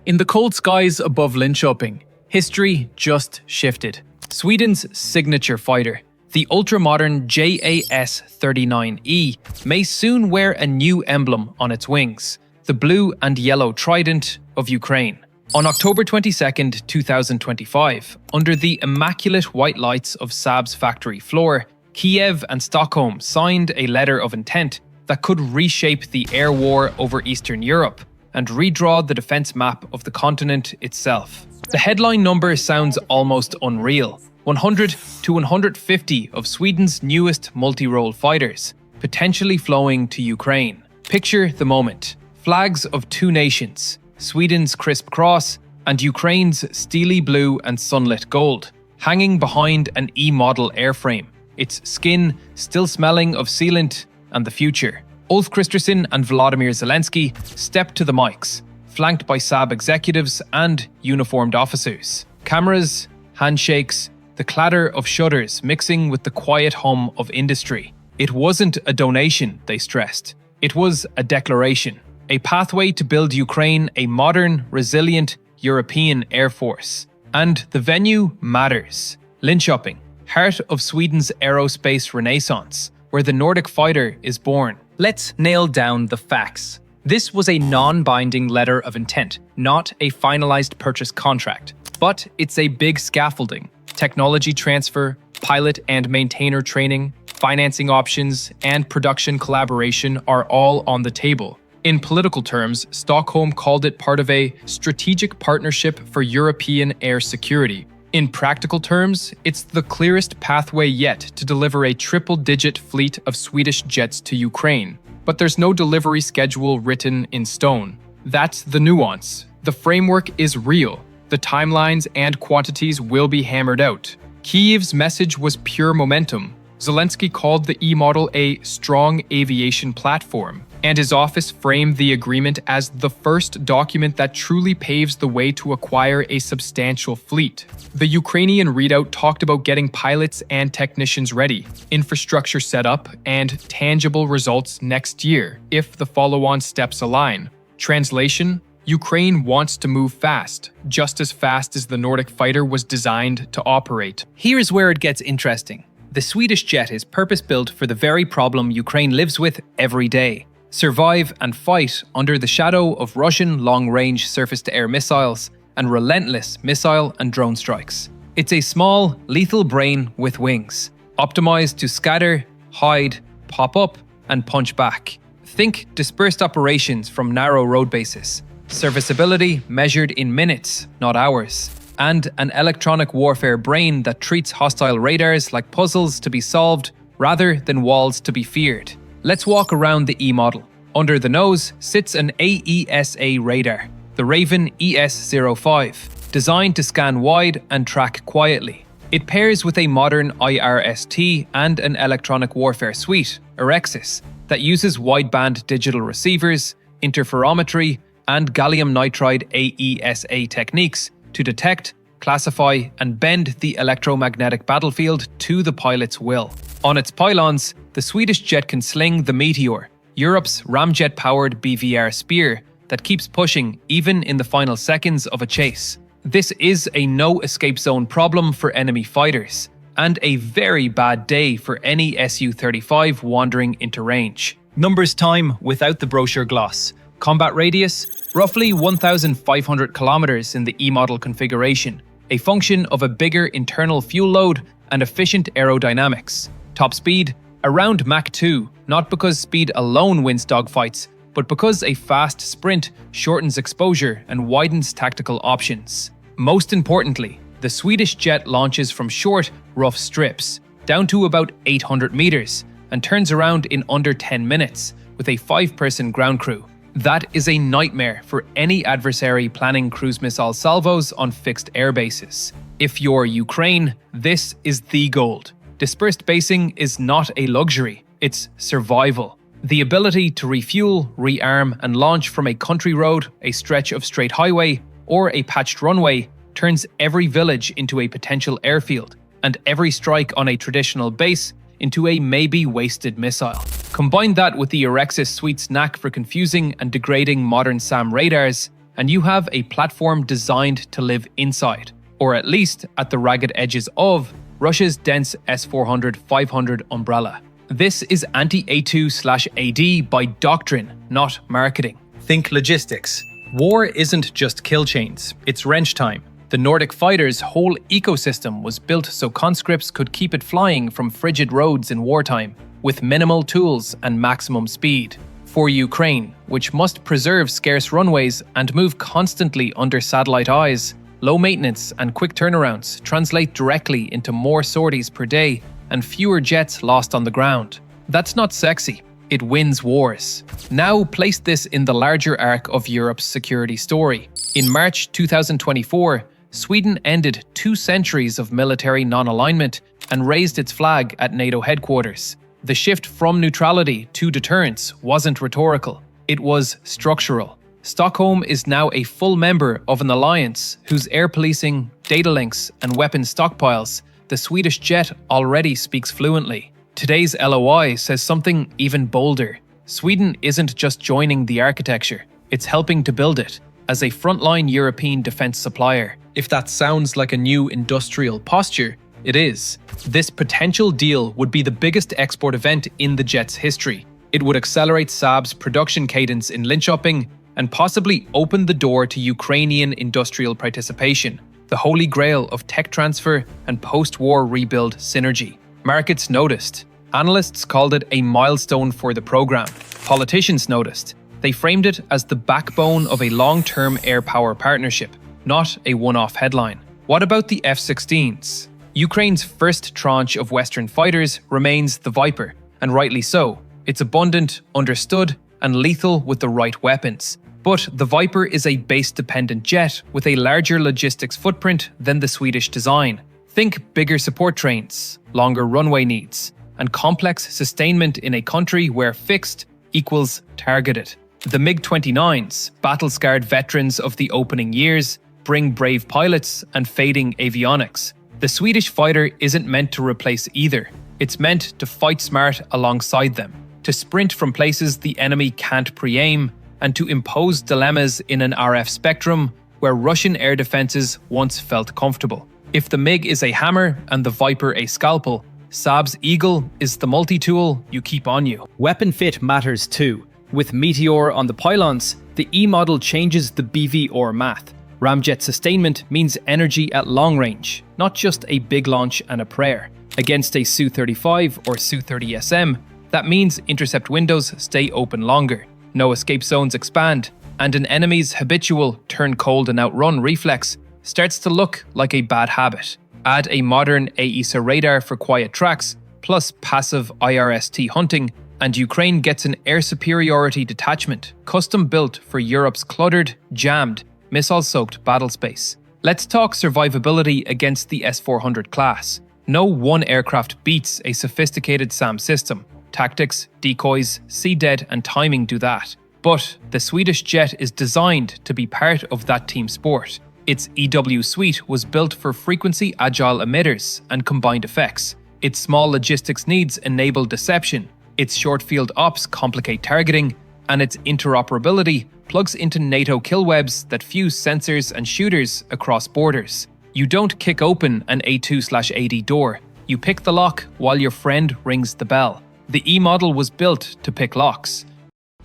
In the cold skies above Linköping, history just shifted. Sweden's signature fighter, the ultra-modern JAS-39E, may soon wear a new emblem on its wings, the blue and yellow trident of Ukraine. On October 22, 2025, under the immaculate white lights of Saab's factory floor, Kiev and Stockholm signed a letter of intent that could reshape the air war over Eastern Europe and redraw the defense map of the continent itself. The headline number sounds almost unreal: 100 to 150 of Sweden's newest multirole fighters, potentially flowing to Ukraine. Picture the moment. Flags of two nations, Sweden's crisp cross and Ukraine's steely blue and sunlit gold, hanging behind an E-model airframe, its skin still smelling of sealant and the future. Ulf Kristersson and Volodymyr Zelensky stepped to the mics, flanked by Saab executives and uniformed officers. Cameras, handshakes, the clatter of shutters mixing with the quiet hum of industry. It wasn't a donation, they stressed. It was a declaration, a pathway to build Ukraine a modern, resilient European air force. And the venue matters. Linköping, heart of Sweden's aerospace renaissance, where the Nordic fighter is born. Let's nail down the facts. This was a non-binding letter of intent, not a finalized purchase contract. But it's a big scaffolding. Technology transfer, pilot and maintainer training, financing options, and production collaboration are all on the table. In political terms, Stockholm called it part of a strategic partnership for European air security. In practical terms, it's the clearest pathway yet to deliver a triple-digit fleet of Swedish jets to Ukraine. But there's no delivery schedule written in stone. That's the nuance. The framework is real. The timelines and quantities will be hammered out. Kyiv's message was pure momentum. Zelensky called the E-model a strong aviation platform, and his office framed the agreement as the first document that truly paves the way to acquire a substantial fleet. The Ukrainian readout talked about getting pilots and technicians ready, infrastructure set up, and tangible results next year, if the follow-on steps align. Translation: Ukraine wants to move fast, just as fast as the Nordic fighter was designed to operate. Here's where it gets interesting. The Swedish jet is purpose-built for the very problem Ukraine lives with every day: survive and fight under the shadow of Russian long-range surface-to-air missiles and relentless missile and drone strikes. It's a small, lethal brain with wings, optimized to scatter, hide, pop up, and punch back. Think dispersed operations from narrow road bases. Serviceability measured in minutes, not hours. And an electronic warfare brain that treats hostile radars like puzzles to be solved rather than walls to be feared. Let's walk around the E-model. Under the nose sits an AESA radar, the Raven ES-05, designed to scan wide and track quietly. It pairs with a modern IRST and an electronic warfare suite, Arexis, that uses wideband digital receivers, interferometry, and gallium nitride AESA techniques to detect, classify, and bend the electromagnetic battlefield to the pilot's will. On its pylons, the Swedish jet can sling the Meteor, Europe's ramjet-powered BVR Spear that keeps pushing even in the final seconds of a chase. This is a no-escape zone problem for enemy fighters, and a very bad day for any Su-35 wandering into range. Numbers time without the brochure gloss. Combat radius, roughly 1,500 kilometers in the E-model configuration, a function of a bigger internal fuel load and efficient aerodynamics. Top speed, around Mach 2, not because speed alone wins dogfights, but because a fast sprint shortens exposure and widens tactical options. Most importantly, the Swedish jet launches from short, rough strips, down to about 800 meters, and turns around in under 10 minutes, with a 5-person ground crew. That is a nightmare for any adversary planning cruise missile salvos on fixed air bases. If you're Ukraine, this is the gold. Dispersed basing is not a luxury, it's survival. The ability to refuel, rearm, and launch from a country road, a stretch of straight highway, or a patched runway turns every village into a potential airfield, and every strike on a traditional base into a maybe-wasted missile. Combine that with the Arexis suite's knack for confusing and degrading modern SAM radars, and you have a platform designed to live inside, or at least at the ragged edges of, Russia's dense S-400-500 umbrella. This is anti-A2/AD by doctrine, not marketing. Think logistics. War isn't just kill chains, it's wrench time. The Nordic fighters' whole ecosystem was built so conscripts could keep it flying from frigid roads in wartime, with minimal tools and maximum speed. For Ukraine, which must preserve scarce runways and move constantly under satellite eyes, low maintenance and quick turnarounds translate directly into more sorties per day and fewer jets lost on the ground. That's not sexy. It wins wars. Now place this in the larger arc of Europe's security story. In March 2024, Sweden ended 2 centuries of military non-alignment and raised its flag at NATO headquarters. The shift from neutrality to deterrence wasn't rhetorical. It was structural. Stockholm is now a full member of an alliance whose air policing, data links, and weapons stockpiles the Swedish jet already speaks fluently. Today's LOI says something even bolder. Sweden isn't just joining the architecture, it's helping to build it as a frontline European defense supplier. If that sounds like a new industrial posture, it is. This potential deal would be the biggest export event in the jet's history. It would accelerate Saab's production cadence in Linköping and possibly open the door to Ukrainian industrial participation, the holy grail of tech transfer and post-war rebuild synergy. Markets noticed. Analysts called it a milestone for the program. Politicians noticed. They framed it as the backbone of a long-term air power partnership, not a one-off headline. What about the F-16s? Ukraine's first tranche of Western fighters remains the Viper, and rightly so. It's abundant, understood, and lethal with the right weapons. But the Viper is a base-dependent jet with a larger logistics footprint than the Swedish design. Think bigger support trains, longer runway needs, and complex sustainment in a country where fixed equals targeted. The MiG-29s, battle-scarred veterans of the opening years, bring brave pilots and fading avionics. The Swedish fighter isn't meant to replace either. It's meant to fight smart alongside them, to sprint from places the enemy can't pre-aim, and to impose dilemmas in an RF spectrum where Russian air defenses once felt comfortable. If the MiG is a hammer and the Viper a scalpel, Saab's Eagle is the multi-tool you keep on you. Weapon fit matters too. With Meteor on the pylons, the E model changes the BVR math. Ramjet sustainment means energy at long range, not just a big launch and a prayer. Against a Su-35 or Su-30SM, that means intercept windows stay open longer, no escape zones expand, and an enemy's habitual turn cold and outrun reflex starts to look like a bad habit. Add a modern AESA radar for quiet tracks, plus passive IRST hunting, and Ukraine gets an air superiority detachment, custom built for Europe's cluttered, jammed, missile-soaked battle space. Let's talk survivability against the S-400 class. No one aircraft beats a sophisticated SAM system. Tactics, decoys, CDED, and timing do that. But the Swedish jet is designed to be part of that team sport. Its EW suite was built for frequency agile emitters and combined effects. Its small logistics needs enable deception. Its short field ops complicate targeting, and its interoperability plugs into NATO kill webs that fuse sensors and shooters across borders. You don't kick open an A2/AD door. You pick the lock while your friend rings the bell. The E model was built to pick locks.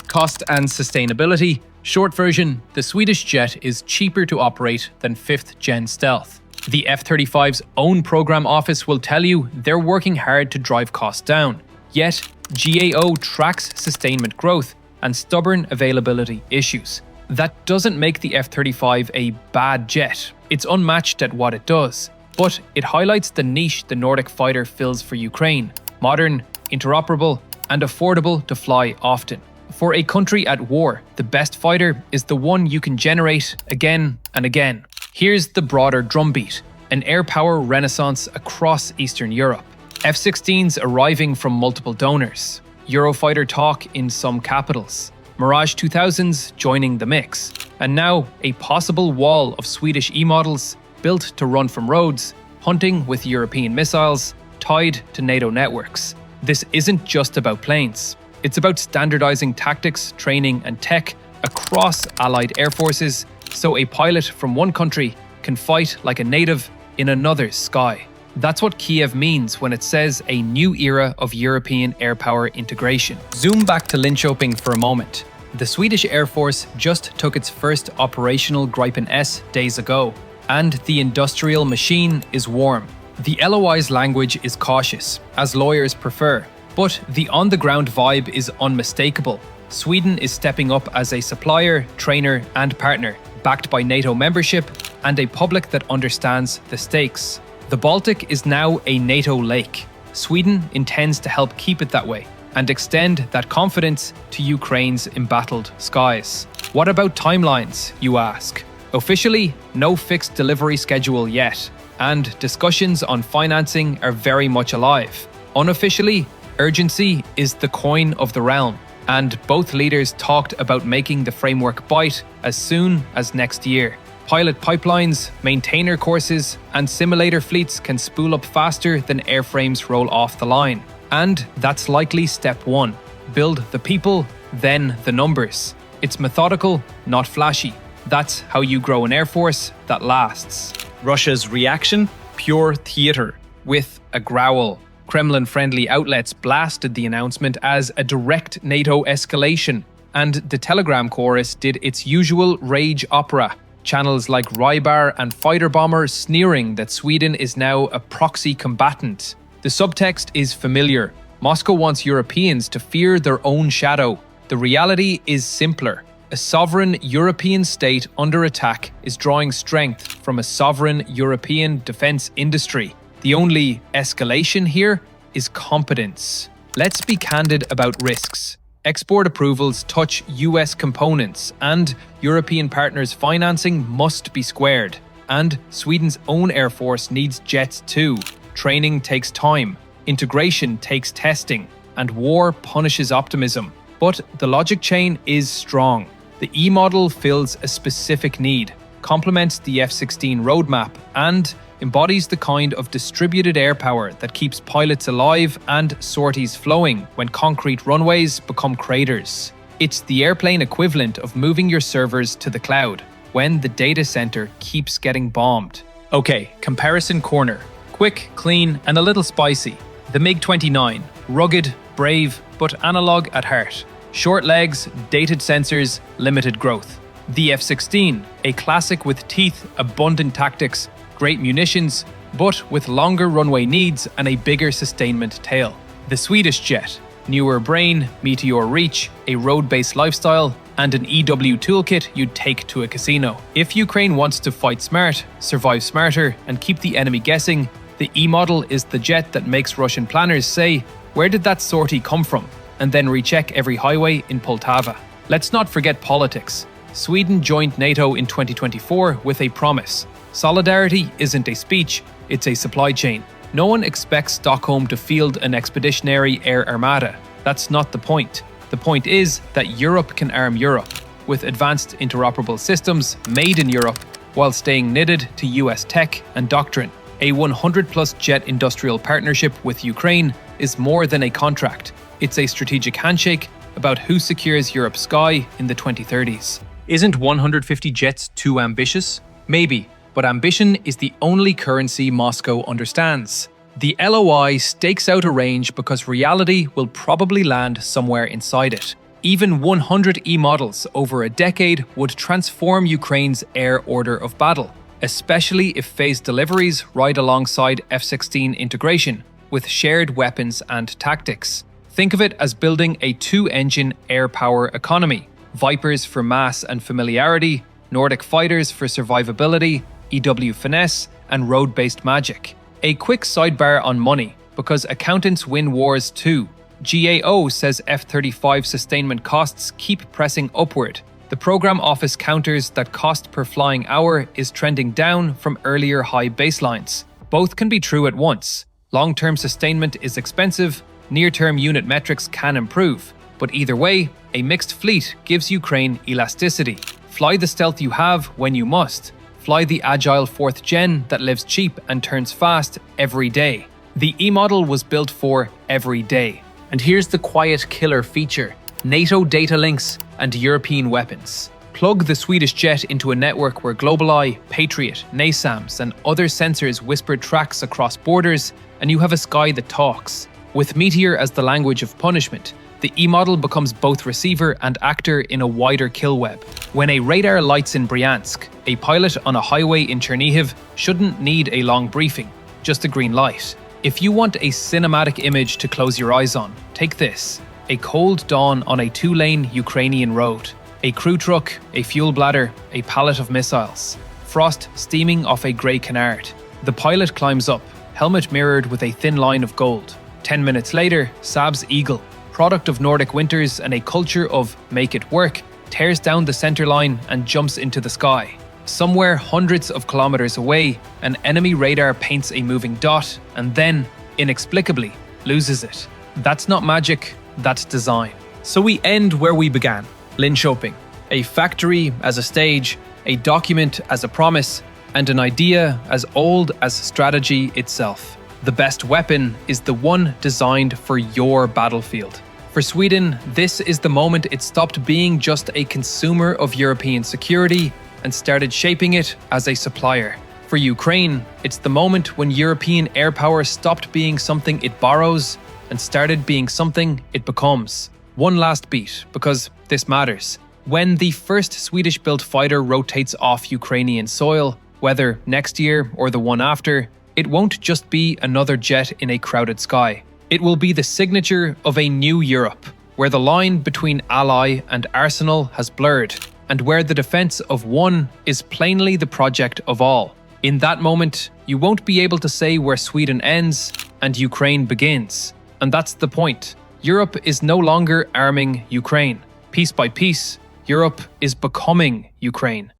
Cost and sustainability. Short version, the Swedish jet is cheaper to operate than 5th gen stealth. The F-35's own program office will tell you they're working hard to drive costs down. Yet, GAO tracks sustainment growth and stubborn availability issues. That doesn't make the F-35 a bad jet. It's unmatched at what it does. But it highlights the niche the Nordic fighter fills for Ukraine. Modern, interoperable, and affordable to fly often. For a country at war, the best fighter is the one you can generate again and again. Here's the broader drumbeat, an air power renaissance across Eastern Europe. F-16s arriving from multiple donors, Eurofighter talk in some capitals, Mirage 2000s joining the mix, and now a possible wall of Swedish E-models built to run from roads, hunting with European missiles, tied to NATO networks. This isn't just about planes. It's about standardizing tactics, training, and tech across allied air forces so a pilot from one country can fight like a native in another's sky. That's what Kiev means when it says a new era of European air power integration. Zoom back to Linköping for a moment. The Swedish Air Force just took its first operational Gripen S days ago, and the industrial machine is warm. The LOI's language is cautious, as lawyers prefer, but the on-the-ground vibe is unmistakable. Sweden is stepping up as a supplier, trainer, and partner, backed by NATO membership and a public that understands the stakes. The Baltic is now a NATO lake. Sweden intends to help keep it that way and extend that confidence to Ukraine's embattled skies. What about timelines, you ask? Officially, no fixed delivery schedule yet, and discussions on financing are very much alive. Unofficially, urgency is the coin of the realm, and both leaders talked about making the framework bite as soon as next year. Pilot pipelines, maintainer courses, and simulator fleets can spool up faster than airframes roll off the line. And that's likely step one. Build the people, then the numbers. It's methodical, not flashy. That's how you grow an air force that lasts. Russia's reaction? Pure theater. With a growl. Kremlin-friendly outlets blasted the announcement as a direct NATO escalation, and the Telegram chorus did its usual rage opera. Channels like Rybar and Fighter Bomber sneering that Sweden is now a proxy combatant. The subtext is familiar. Moscow wants Europeans to fear their own shadow. The reality is simpler. A sovereign European state under attack is drawing strength from a sovereign European defense industry. The only escalation here is competence. Let's be candid about risks. Export approvals touch US components, and European partners' financing must be squared. And Sweden's own air force needs jets too. Training takes time, integration takes testing, and war punishes optimism. But the logic chain is strong. The E model fills a specific need, complements the F-16 roadmap, and embodies the kind of distributed air power that keeps pilots alive and sorties flowing when concrete runways become craters. It's the airplane equivalent of moving your servers to the cloud when the data center keeps getting bombed. Okay, comparison corner. Quick, clean, and a little spicy. The MiG-29, rugged, brave, but analog at heart. Short legs, dated sensors, limited growth. The F-16, a classic with teeth, abundant tactics, great munitions, but with longer runway needs and a bigger sustainment tail. The Swedish jet, newer brain, Meteor reach, a road-based lifestyle, and an EW toolkit you'd take to a casino. If Ukraine wants to fight smart, survive smarter, and keep the enemy guessing, the E model is the jet that makes Russian planners say, "Where did that sortie come from?" and then recheck every highway in Poltava. Let's not forget politics. Sweden joined NATO in 2024 with a promise. Solidarity isn't a speech, it's a supply chain. No one expects Stockholm to field an expeditionary air armada. That's not the point. The point is that Europe can arm Europe with advanced interoperable systems made in Europe while staying knitted to US tech and doctrine. A 100-plus jet industrial partnership with Ukraine is more than a contract. It's a strategic handshake about who secures Europe's sky in the 2030s. Isn't 150 jets too ambitious? Maybe, but ambition is the only currency Moscow understands. The LOI stakes out a range because reality will probably land somewhere inside it. Even 100 E models over a decade would transform Ukraine's air order of battle, especially if phased deliveries ride alongside F-16 integration with shared weapons and tactics. Think of it as building a two-engine air power economy. Vipers for mass and familiarity, Nordic fighters for survivability, EW finesse, and road-based magic. A quick sidebar on money, because accountants win wars too. GAO says F-35 sustainment costs keep pressing upward. The program office counters that cost per flying hour is trending down from earlier high baselines. Both can be true at once. Long-term sustainment is expensive, near-term unit metrics can improve. But either way, a mixed fleet gives Ukraine elasticity. Fly the stealth you have when you must. Fly the agile 4th gen that lives cheap and turns fast every day. The E model was built for every day. And here's the quiet killer feature: NATO data links and European weapons. Plug the Swedish jet into a network where GlobalEye, Patriot, NASAMS and other sensors whisper tracks across borders, and you have a sky that talks. With Meteor as the language of punishment, the E-model becomes both receiver and actor in a wider kill web. When a radar lights in Bryansk, a pilot on a highway in Chernihiv shouldn't need a long briefing, just a green light. If you want a cinematic image to close your eyes on, take this. A cold dawn on a 2-lane Ukrainian road. A crew truck, a fuel bladder, a pallet of missiles. Frost steaming off a grey canard. The pilot climbs up, helmet mirrored with a thin line of gold. 10 minutes later, Saab's Eagle, product of Nordic winters and a culture of make it work, tears down the center line and jumps into the sky. Somewhere hundreds of kilometers away, an enemy radar paints a moving dot and then, inexplicably, loses it. That's not magic, that's design. So we end where we began. Linköping, a factory as a stage, a document as a promise, and an idea as old as strategy itself. The best weapon is the one designed for your battlefield. For Sweden, this is the moment it stopped being just a consumer of European security and started shaping it as a supplier. For Ukraine, it's the moment when European air power stopped being something it borrows and started being something it becomes. One last beat, because this matters. When the first Swedish-built fighter rotates off Ukrainian soil, whether next year or the one after, it won't just be another jet in a crowded sky. It will be the signature of a new Europe, where the line between ally and arsenal has blurred, and where the defense of one is plainly the project of all. In that moment, you won't be able to say where Sweden ends and Ukraine begins. And that's the point. Europe is no longer arming Ukraine. Piece by piece, Europe is becoming Ukraine.